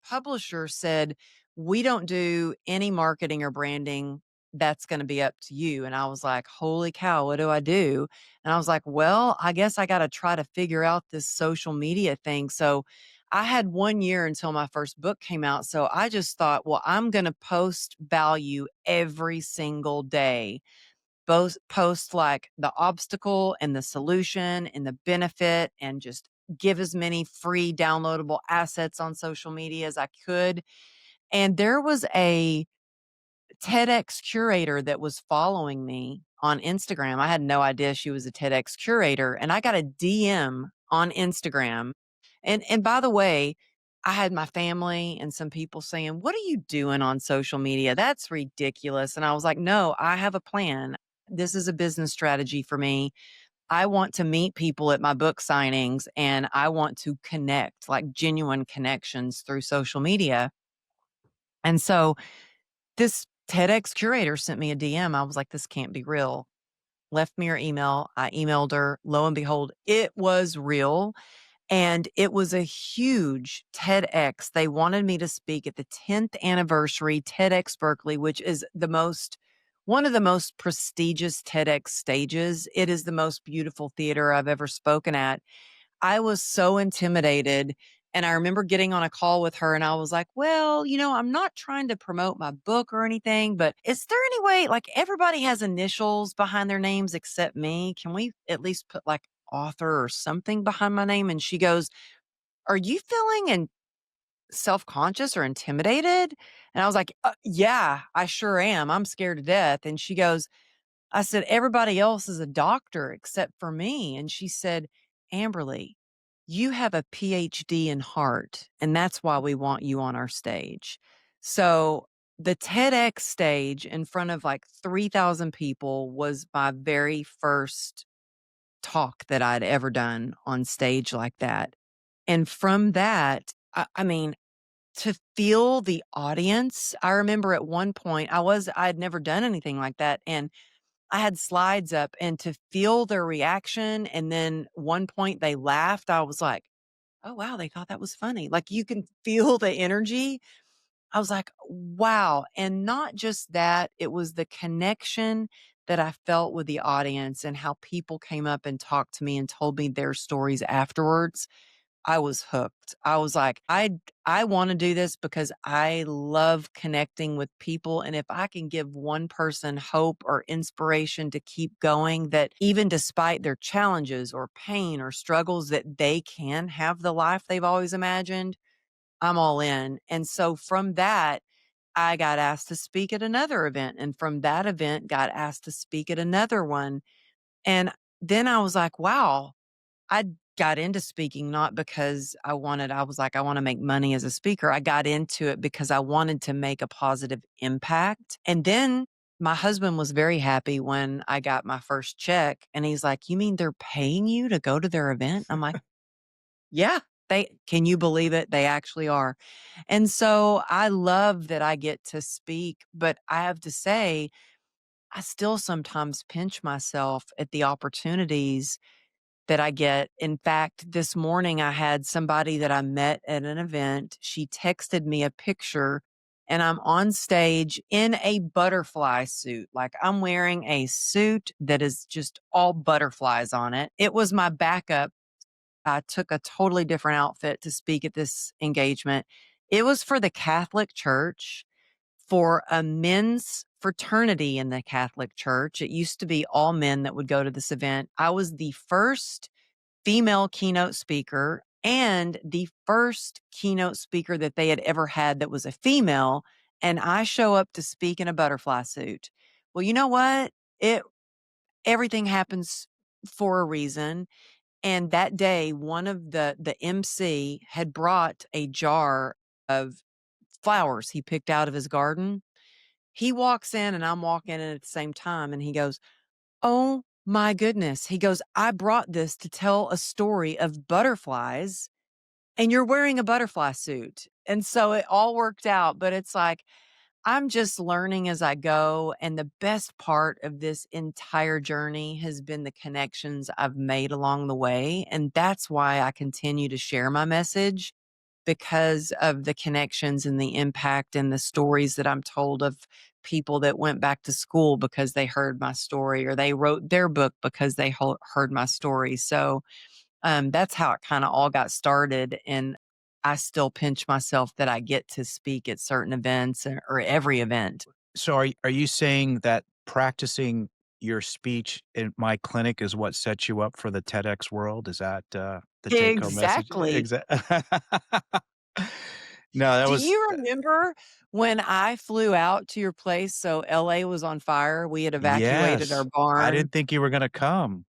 publisher said, "We don't do any marketing or branding. That's going to be up to you." And I was like, "Holy cow, what do I do?" And I was like, "Well, I guess I got to try to figure out this social media thing." So, I had 1 year until my first book came out, so I just thought, "Well, I'm gonna post value every single day." Both post, like, the obstacle and the solution and the benefit and just give as many free downloadable assets on social media as I could, and there was a TEDx curator that was following me on Instagram. I had no idea she was a TEDx curator, and I got a DM on Instagram. And by the way, I had my family and some people saying, "What are you doing on social media? That's ridiculous." And I was like, "No, I have a plan. This is a business strategy for me. I want to meet people at my book signings and I want to connect, like genuine connections through social media." And so this TEDx curator sent me a DM. I was like, "This can't be real." Left me her email. I emailed her. Lo and behold, it was real. And it was a huge TEDx. They wanted me to speak at the 10th anniversary TEDx Berkeley, which is one of the most prestigious TEDx stages. It is the most beautiful theater I've ever spoken at. I was so intimidated. And I remember getting on a call with her and I was like, "Well, I'm not trying to promote my book or anything, but is there any way, like everybody has initials behind their names except me? Can we at least put like author or something behind my name?" And she goes, "Are you feeling self-conscious or intimidated?" And I was like, Yeah, I sure am. I'm scared to death." And she goes, I said, "Everybody else is a doctor except for me." And she said, "Amberly, you have a PhD in heart, and that's why we want you on our stage." So the TEDx stage in front of like 3,000 people was my very first talk that I'd ever done on stage like that. And from that, I mean, to feel the audience, I remember at one point I'd never done anything like that. And I had slides up and to feel their reaction, and then one point they laughed, I was like, "Oh, wow, they thought that was funny." Like, you can feel the energy. I was like, "Wow." And not just that, it was the connection that I felt with the audience and how people came up and talked to me and told me their stories afterwards. I was hooked. I was like, I wanna do this because I love connecting with people, and if I can give one person hope or inspiration to keep going, that even despite their challenges or pain or struggles, that they can have the life they've always imagined, I'm all in. And so from that, I got asked to speak at another event, and from that event, got asked to speak at another one, and then I was like, "Wow." I got into speaking not because I was like, "I wanna make money as a speaker." I got into it because I wanted to make a positive impact, and then my husband was very happy when I got my first check, and he's like, "You mean they're paying you to go to their event?" I'm like, "Yeah, they can you believe it? They actually are." And so I love that I get to speak, but I have to say, I still sometimes pinch myself at the opportunities that I get. In fact, this morning I had somebody that I met at an event. She texted me a picture and I'm on stage in a butterfly suit. Like I'm wearing a suit that is just all butterflies on it. It was my backup. I took a totally different outfit to speak at this engagement. It was for the Catholic Church, for a men's fraternity in the Catholic Church. It used to be all men that would go to this event. I was the first female keynote speaker and the first keynote speaker that they had ever had that was a female, and I show up to speak in a butterfly suit. Well, you know what? It Everything happens for a reason, And that day, one of the MC had brought a jar of flowers he picked out of his garden. He walks in and I'm walking in at the same time, and he goes, "Oh my goodness." He goes, "I brought this to tell a story of butterflies, and you're wearing a butterfly suit." And so it all worked out, but it's like, I'm just learning as I go, and the best part of this entire journey has been the connections I've made along the way, and that's why I continue to share my message, because of the connections and the impact and the stories that I'm told of people that went back to school because they heard my story, or they wrote their book because they heard my story. So, that's how it kinda all got started, and I still pinch myself that I get to speak at certain events or every event. So are you saying that practicing your speech in my clinic is what sets you up for the TEDx world? Is that, the take home message? Exactly. No, that Do was you remember when I flew out to your place? So LA was on fire, we had evacuated our yes. I barn, didn't think you were gonna come.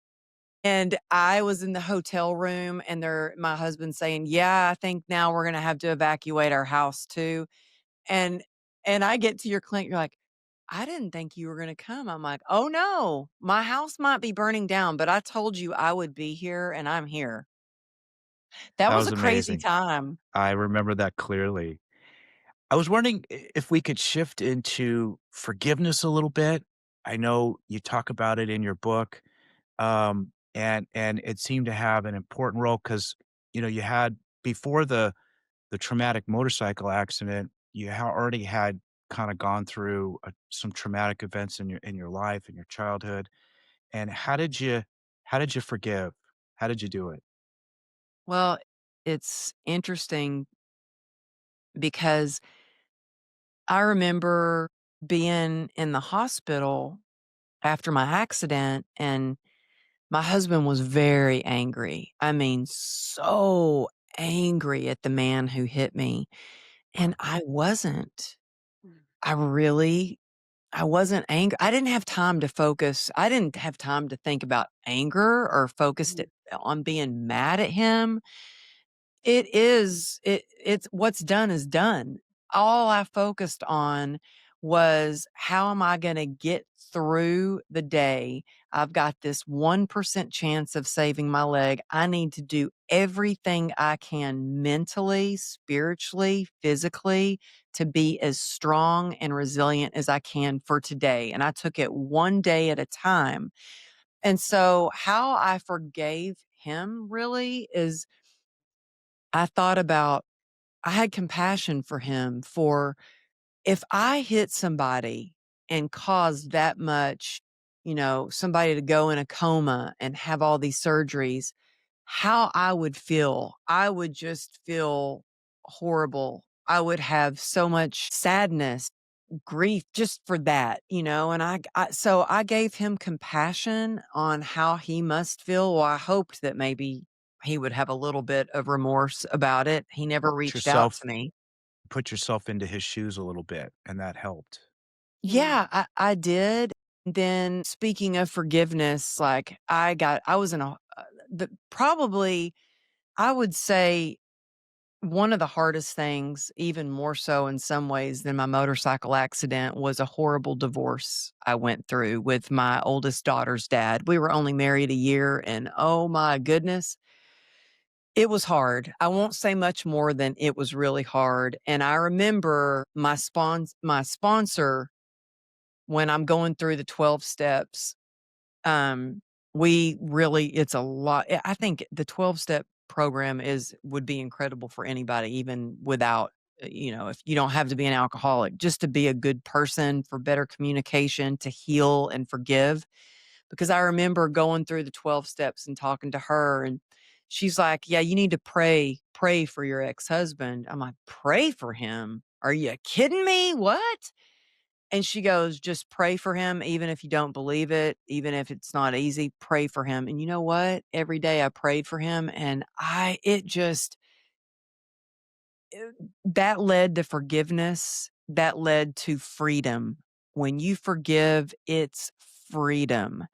and I was in the hotel room, and my husband saying, "Yeah, I think now we're gonna have to evacuate our house too." And I get to your clinic, you're like, "I didn't think you were gonna come." I'm like, "Oh, no. My house might be burning down, but I told you I would be here, and I'm here." That That was was a crazy amazing. time. I remember that clearly. I was wondering if we could shift into forgiveness a little bit. I know you talk about it in your book, and it seemed to have an important role because you had before the traumatic motorcycle accident, you already had kind of gone through some traumatic events in your life in your childhood. And how did you forgive? How did you do it? Well, it's interesting because I remember being in the hospital after my accident, and my husband was very angry. I mean, so angry at the man who hit me, and I wasn't. I really I wasn't angry. I didn't have time to focus. I didn't have time to think about anger or focused on being mad at him. It's what's done is done. All I focused on was, how am I gonna get through the day? I've got this 1% chance of saving my leg. I need to do everything I can mentally, spiritually, physically to be as strong and resilient as I can for today. And I took it one day at a time. And so how I forgave him really is, I thought about, I had compassion for him, for if I hit somebody and caused that much, somebody to go in a coma and have all these surgeries, how I would feel. I would just feel horrible. I would have so much sadness, grief just for that, and so I gave him compassion on how he must feel. Well, I hoped that maybe he would have a little bit of remorse about it. He never Put reached out yourself to me. put yourself into his shoes a little bit, and that helped. Yeah, I did. Then speaking of forgiveness, like I was in probably, I would say, one of the hardest things, even more so in some ways than my motorcycle accident, was a horrible divorce I went through with my oldest daughter's dad. We were only married a year, and oh my goodness, it was hard. I won't say much more than it was really hard. And I remember my sponsor, when I'm going through the 12 steps, um, we really it's a lot. I think the 12-step program would be incredible for anybody, even without, if you don't have to be an alcoholic, just to be a good person, for better communication, to heal and forgive. Because I remember going through the 12 steps and talking to her, and she's like, "Yeah, you need to pray for your ex-husband." I'm like, "Pray for him? Are you kidding me? What?" And she goes, "Just pray for him, even if you don't believe it, even if it's not easy, pray for him." And you know what? Every day I prayed for him, and eh, that led to forgiveness, that led to freedom. When you forgive, it's freedom.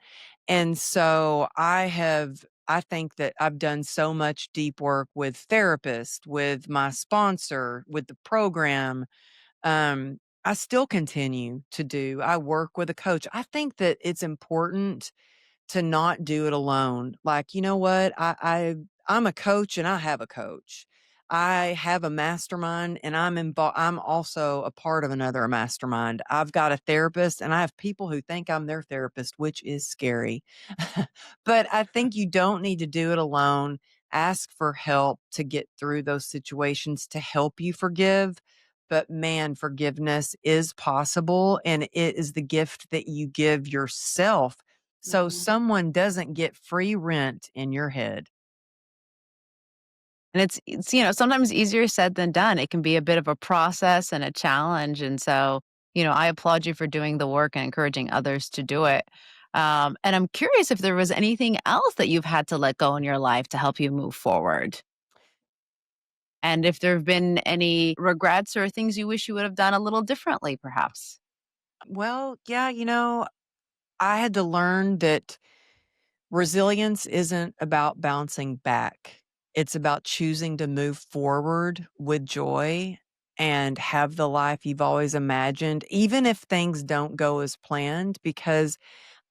And so I have I think that I've done so much deep work with therapists, with my sponsor, with the program. I still continue to do. I work with a coach. I think that it's important to not do it alone. Like, you know what? I'm a coach and I have a coach. I have a mastermind and I'm also a part of another mastermind. I've got a therapist and I have people who think I'm their therapist, which is scary. But I think you don't need to do it alone. Ask for help to get through those situations to help you forgive. But man, forgiveness is possible and it is the gift that you give yourself so Mhm. someone doesn't get free rent in your head. And it's, sometimes easier said than done. It can be a bit of a process and a challenge, and so, I applaud you for doing the work and encouraging others to do it. And I'm curious if there was anything else that you've had to let go in your life to help you move forward, and if there have been any regrets or things you wish you would have done a little differently, perhaps? Well, yeah, I had to learn that resilience isn't about bouncing back. It's about choosing to move forward with joy and have the life you've always imagined, even if things don't go as planned, because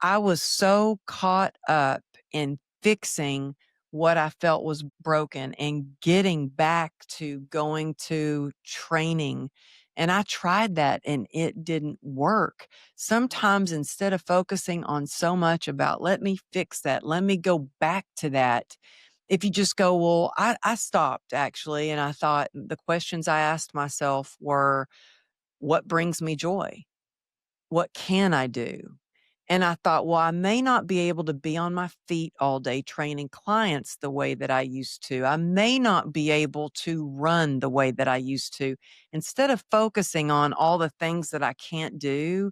I was so caught up in fixing what I felt was broken and getting back to going to training. And I tried that and it didn't work. Sometimes instead of focusing on so much about, let me fix that, let me go back to that. If you just go, well, I stopped actually. And I thought the questions I asked myself were, what brings me joy? What can I do? And I thought, well, I may not be able to be on my feet all day training clients the way that I used to. I may not be able to run the way that I used to. Instead of focusing on all the things that I can't do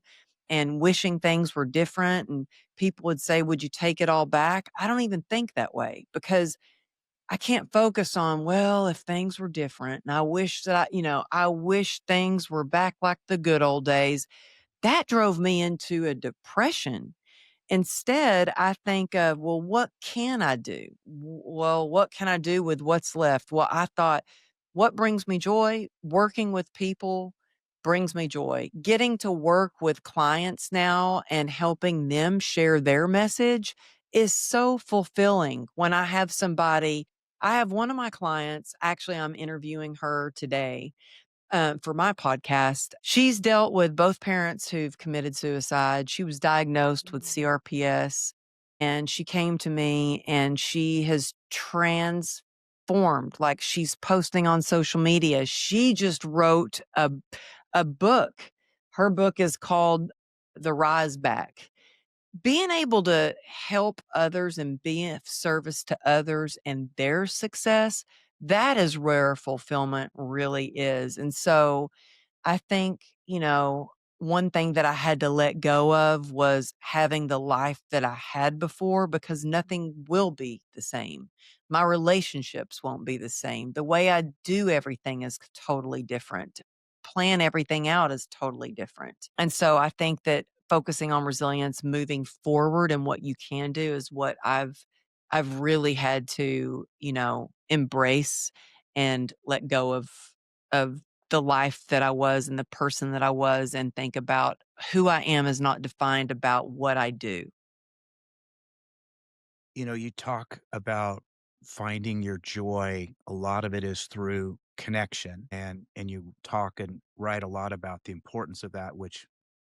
and wishing things were different, and people would say, would you take it all back? I don't even think that way because I can't focus on, well, if things were different and I wish that I wish things were back like the good old days. That drove me into a depression. Instead, I think of, well, what can I do? Well, what can I do with what's left? Well, I thought, what brings me joy? Working with people brings me joy. Getting to work with clients now and helping them share their message is so fulfilling when I have somebody. I have one of my clients, actually, I'm interviewing her today for my podcast. She's dealt with both parents who've committed suicide. She was diagnosed with Mhm. CRPS and she came to me and she has transformed. Like she's posting on social media. She just wrote a book. Her book is called The Rise Back. Being able to help others and be of service to others and their success, that is where fulfillment really is. And so I think, one thing that I had to let go of was having the life that I had before because nothing will be the same. My relationships won't be the same. The way I do everything is totally different. Plan everything out is totally different. And so I think that focusing on resilience moving forward and what you can do is what I've really had to, embrace and let go of the life that I was and the person that I was and think about who I am is not defined about what I do. You talk about finding your joy. A lot of it is through connection, and you talk and write a lot about the importance of that, which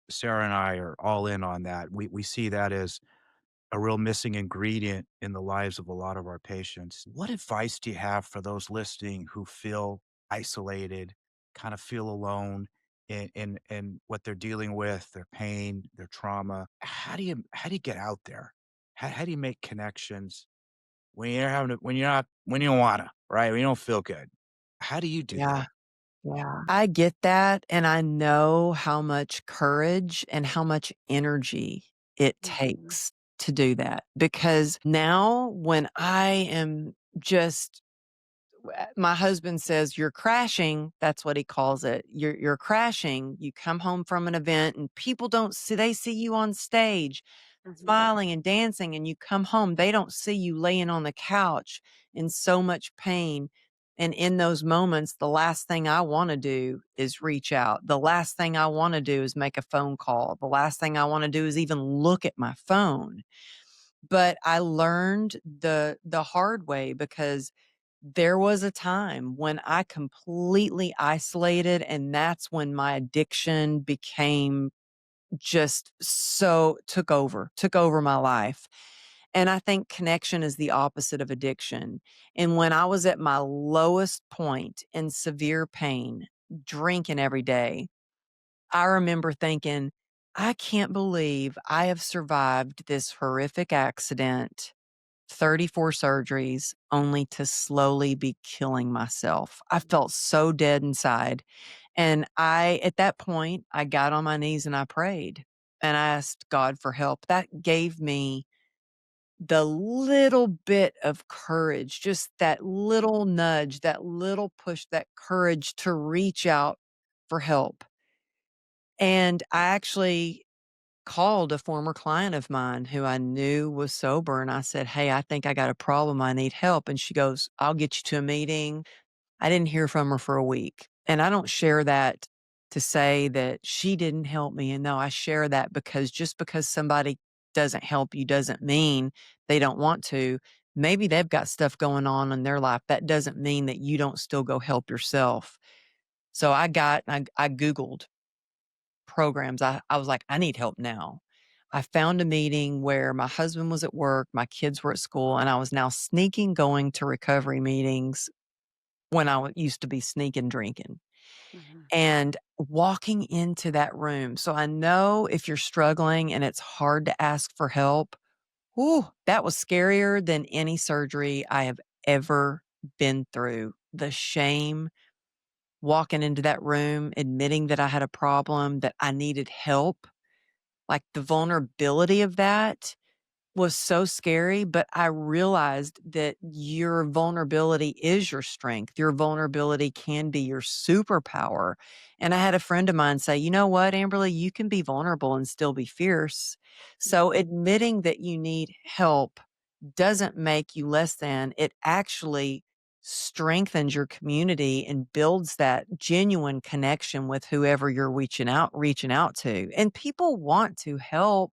Sarah and I are all in on that. We see that as a real missing ingredient in the lives of a lot of our patients. What advice do you have for those listening who feel isolated, kind of feel alone in what they're dealing with, their pain, their trauma? How do you get out there? How do you make connections when you're when you're not when you don't wanna, right? When you don't feel good? How do you do Yeah. that? Yeah. I get that, and I know how much courage and how much energy it Mhm. takes to do that, because now when I am just my husband says, "You're crashing," that's what he calls it. You're crashing, you come home from an event and people don't see they see you on stage. Mhm. smiling and dancing, and you come home, they don't see you laying on the couch in so much pain. And in those moments, the last thing I want to do is reach out. The last thing I want to do is make a phone call. The last thing I want to do is even look at my phone. But I learned the hard way, because there was a time when I completely isolated, and that's when my addiction became just so took over my life. And I think connection is the opposite of addiction. And when I was at my lowest point in severe pain, drinking every day, I remember thinking, I can't believe I have survived this horrific accident, 34 surgeries, only to slowly be killing myself. I felt so dead inside. And at that point, I got on my knees and I prayed and I asked God for help. That gave me the little bit of courage, just that little nudge, that little push, that courage to reach out for help. And I actually called a former client of mine who I knew was sober. And I said, "Hey, I think I got a problem. I need help." And she goes, "I'll get you to a meeting." I didn't hear from her for a week. And I don't share that to say that she didn't help me. And no, I share that because just because somebody doesn't help you doesn't mean they don't want to. Maybe they've got stuff going on in their life. That doesn't mean that you don't still go help yourself. So I Googled programs. I was like, I need help now. I found a meeting where my husband was at work, my kids were at school, and I was now sneaking going to recovery meetings when used to be sneaking drinking Mhm. and walking into that room. So I know if you're struggling and it's hard to ask for help, whew, that was scarier than any surgery I have ever been through. The shame, walking into that room, admitting that I had a problem, that I needed help, like the vulnerability of that was so scary, but I realized that your vulnerability is your strength. Your vulnerability can be your superpower. And I had a friend of mine say, "You know what, Amberly, you can be vulnerable and still be fierce." So admitting that you need help doesn't make you less than. It actually strengthens your community and builds that genuine connection with whoever you're reaching out to. And people want to help,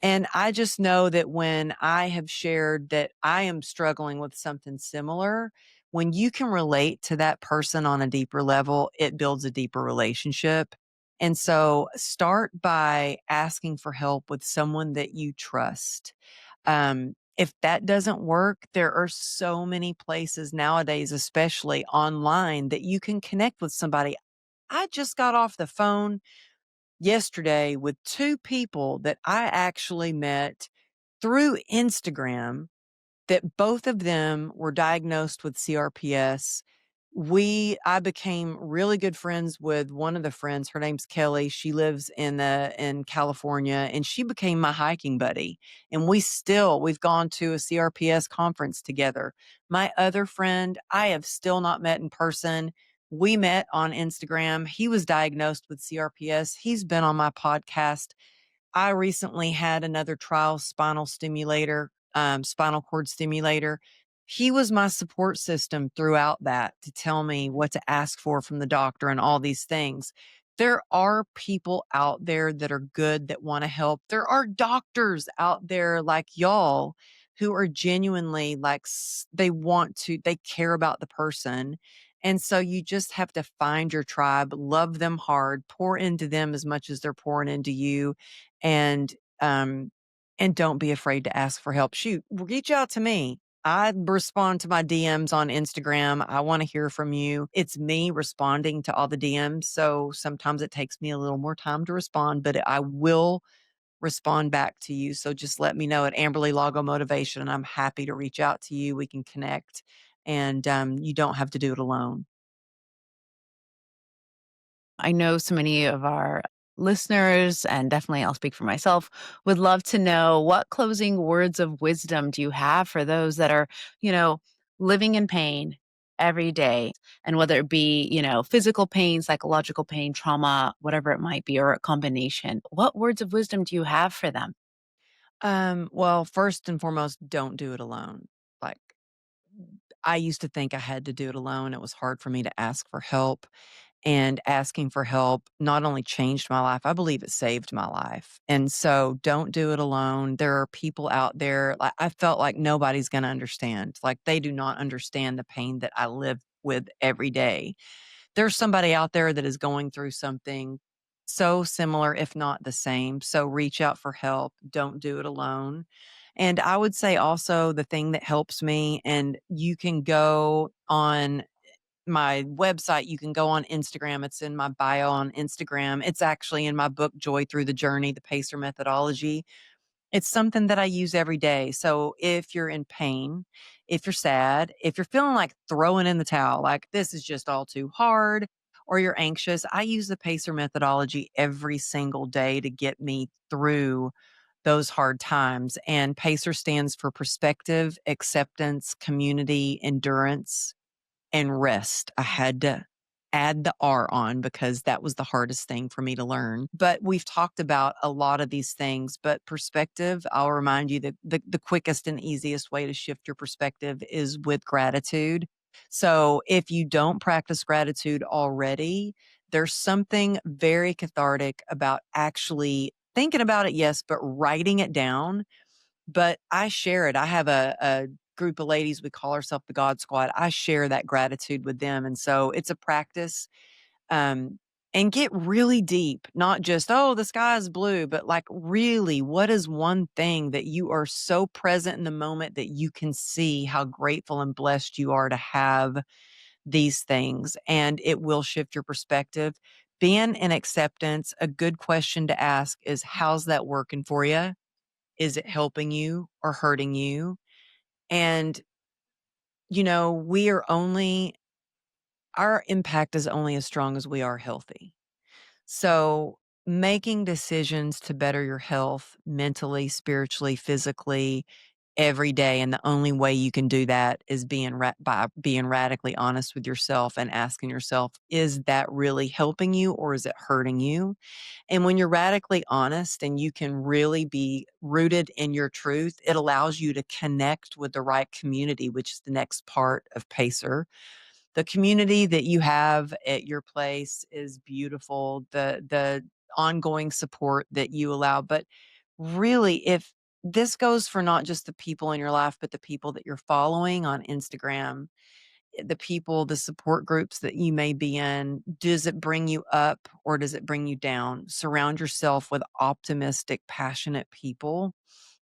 and I just know that when I have shared that I am struggling with something similar, when you can relate to that person on a deeper level, it builds a deeper relationship. And so start by asking for help with someone that you trust. If that doesn't work, there are so many places nowadays, especially online, that you can connect with somebody. I just got off the phone yesterday with 2 people that I actually met through Instagram, that both of them were diagnosed with CRPS. I became really good friends with one of the friends. Her name's Kelly. She lives in California, and she became my hiking buddy. And we've gone to a CRPS conference together. My other friend, I have still not met in person. We met on Instagram. He was diagnosed with CRPS. He's been on my podcast. I recently had another trial spinal cord stimulator. He was my support system throughout that to tell me what to ask for from the doctor and all these things. There are people out there that are good that want to help. There are doctors out there like y'all who are genuinely like they care about the person. And so you just have to find your tribe, love them hard, pour into them as much as they're pouring into you, and um and don't be afraid to ask for help. Shoot, reach out to me. I respond to my DMs on Instagram. I want to hear from you. It's me responding to all the DMs. So sometimes it takes me a little more time to respond, but I will respond back to you. So just let me know at Amberly Lago Motivation, and I'm happy to reach out to you. We can connect, and you don't have to do it alone. I know so many of our listeners, and definitely I'll speak for myself, would love to know, what closing words of wisdom do you have for those that are, you know, living in pain every day? And whether it be, physical pain, psychological pain, trauma, whatever it might be, or a combination, what words of wisdom do you have for them? Well, first and foremost, don't do it alone. Like, I used to think I had to do it alone. It was hard for me to ask for help. And asking for help not only changed my life, I believe it saved my life. And so don't do it alone. There are people out there, like, I felt like nobody's going to understand. Like, they do not understand the pain that I live with every day. There's somebody out there that is going through something so similar, if not the same. So reach out for help. Don't do it alone. And I would say also the thing that helps me, and you can go on my website, you can go on Instagram. It's in my bio on Instagram. It's actually in my book, Joy Through the Journey, the Pacer methodology. It's something that I use every day. So if you're in pain, if you're sad, if you're feeling like throwing in the towel, like this is just all too hard, or you're anxious, I use the Pacer methodology every single day to get me through those hard times. And Pacer stands for perspective, acceptance, community, endurance, and rest. I had to add the R on because that was the hardest thing for me to learn. But we've talked about a lot of these things, but perspective, I'll remind you that the quickest and easiest way to shift your perspective is with gratitude. So if you don't practice gratitude already, there's something very cathartic about actually thinking about it, yes, but writing it down. But I share it. I have a group of ladies, we call ourselves the God Squad. I share that gratitude with them, and so it's a practice, um, and get really deep, not just, "Oh, the sky is blue," but, like, really, what is one thing that you are so present in the moment that you can see how grateful and blessed you are to have these things, and it will shift your perspective. Being in acceptance, a good question to ask is, "How's that working for you? Is it helping you or hurting you?" And, we are only our impact is only as strong as we are healthy. So, making decisions to better your health mentally, spiritually, physically every day, and the only way you can do that is by being radically honest with yourself and asking yourself, is that really helping you or is it hurting you? And when you're radically honest and you can really be rooted in your truth, it allows you to connect with the right community, which is the next part of Pacer. The community that you have at your place is beautiful. The ongoing support that you allow, but really, if this goes for not just the people in your life, but the people that you're following on Instagram, the people, the support groups that you may be in, does it bring you up or does it bring you down? Surround yourself with optimistic, passionate people.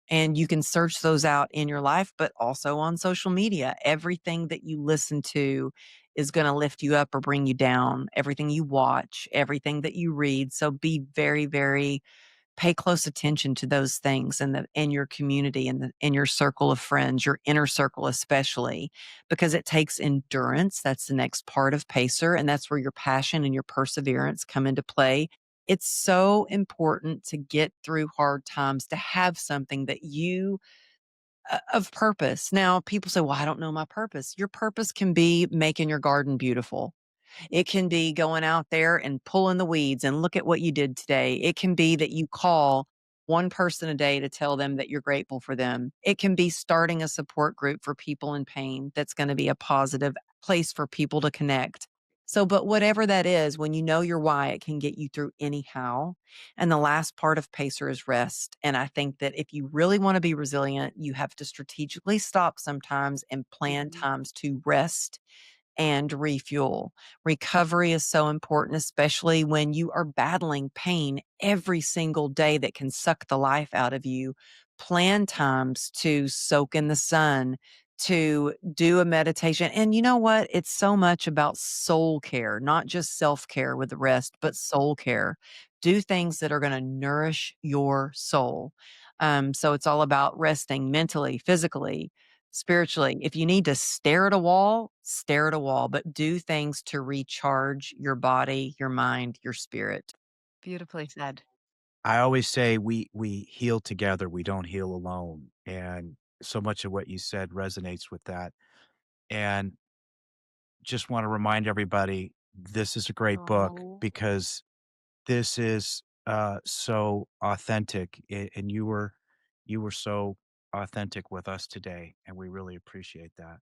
And you can search those out in your life, but also on social media. Everything that you listen to is going to lift you up or bring you down. Everything you watch, everything that you read. So be very, very pay close attention to those things in your community and in your circle of friends, your inner circle especially, because it takes endurance. That's the next part of Pacer, and that's where your passion and your perseverance come into play. It's so important to get through hard times, to have something that you of purpose. Now, people say, "Well, I don't know my purpose." Your purpose can be making your garden beautiful. It can be going out there and pulling the weeds and look at what you did today. It can be that you call one person a day to tell them that you're grateful for them. It can be starting a support group for people in pain that's going to be a positive place for people to connect. So, but whatever that is, when you know your why, it can get you through anyhow. And the last part of Pacer is rest. And I think that if you really want to be resilient, you have to strategically stop sometimes and plan times to rest and refuel. Recovery is so important, especially when you are battling pain every single day that can suck the life out of you. Plan times to soak in the sun, to do a meditation. And you know what? It's so much about soul care, not just self care with the rest, but soul care. Do things that are going to nourish your soul. So it's all about resting mentally, physically, spiritually. If you need to stare at a wall, but do things to recharge your body, your mind, your spirit. Beautifully said. I always say we heal together, we don't heal alone, and so much of what you said resonates with that, and just wanna remind everybody, this is a great book Oh. because this is, so authentic, and you were You were so authentic with us today, and we really appreciate that.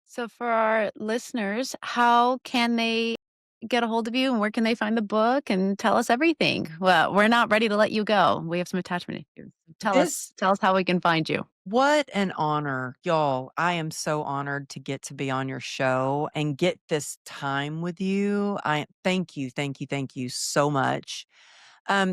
So, for our listeners, how can they get a hold of you and where can they find the book and tell us everything? Well, we're not ready to let you go. We have some attachment issues. This Tell us how we can find you. What an honor, y'all. I am so honored to get to be on your show and get this time with you. I thank you, thank you, thank you so much.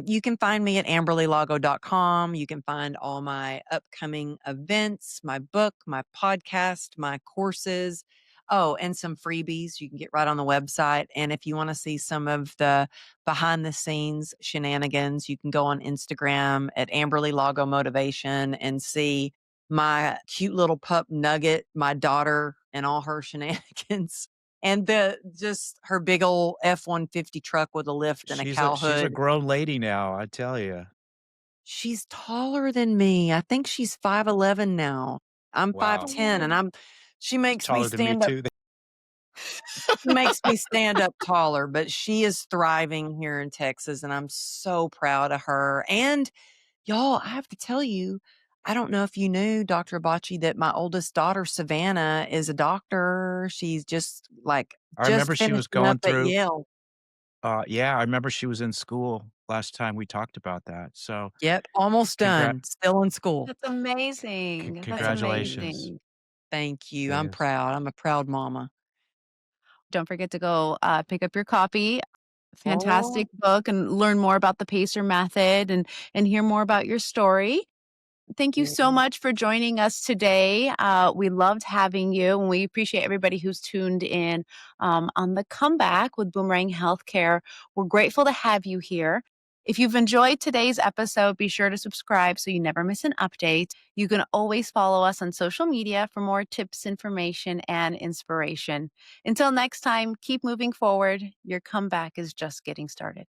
You can find me at amberlylago.com. You can find all my upcoming events, my book, my podcast, my courses. Oh, and some freebies you can get right on the website. And if you want to see some of the behind the scenes shenanigans, you can go on Instagram at Amberly Lago Motivation and see my cute little pup Nugget, my daughter, and all her shenanigans. And the just her big old F-150 truck with a lift and a cow She's a hood. grown lady now, I tell you. She's taller than me. I think she's 5'11" now. I'm Wow. 5'10", and Oh, she She's makes me taller than me stand up too. makes me stand up taller, but she is thriving here in Texas, and I'm so proud of her. And y'all, I have to tell you, I don't know if you knew, Dr. Abaci, that my oldest daughter, Savannah, is a doctor. She's just I just remember she was finishing up going at through Yale. yeah, I remember she was in school last time we talked about that. So, Yep, almost congrat done, still in school. that's amazing. That's congratulations. amazing. Thank you. I'm Yes. proud. I'm a proud mama. Don't forget to go pick up your copy. Oh, Fantastic book and learn more about the PACER method and hear more about your story. Thank you yeah. so much for joining us today. We loved having you, and we appreciate everybody who's tuned in on the comeback with Boomerang Healthcare. We're grateful to have you here. If you've enjoyed today's episode, be sure to subscribe so you never miss an update. You can always follow us on social media for more tips, information, and inspiration. Until next time, keep moving forward. Your comeback is just getting started.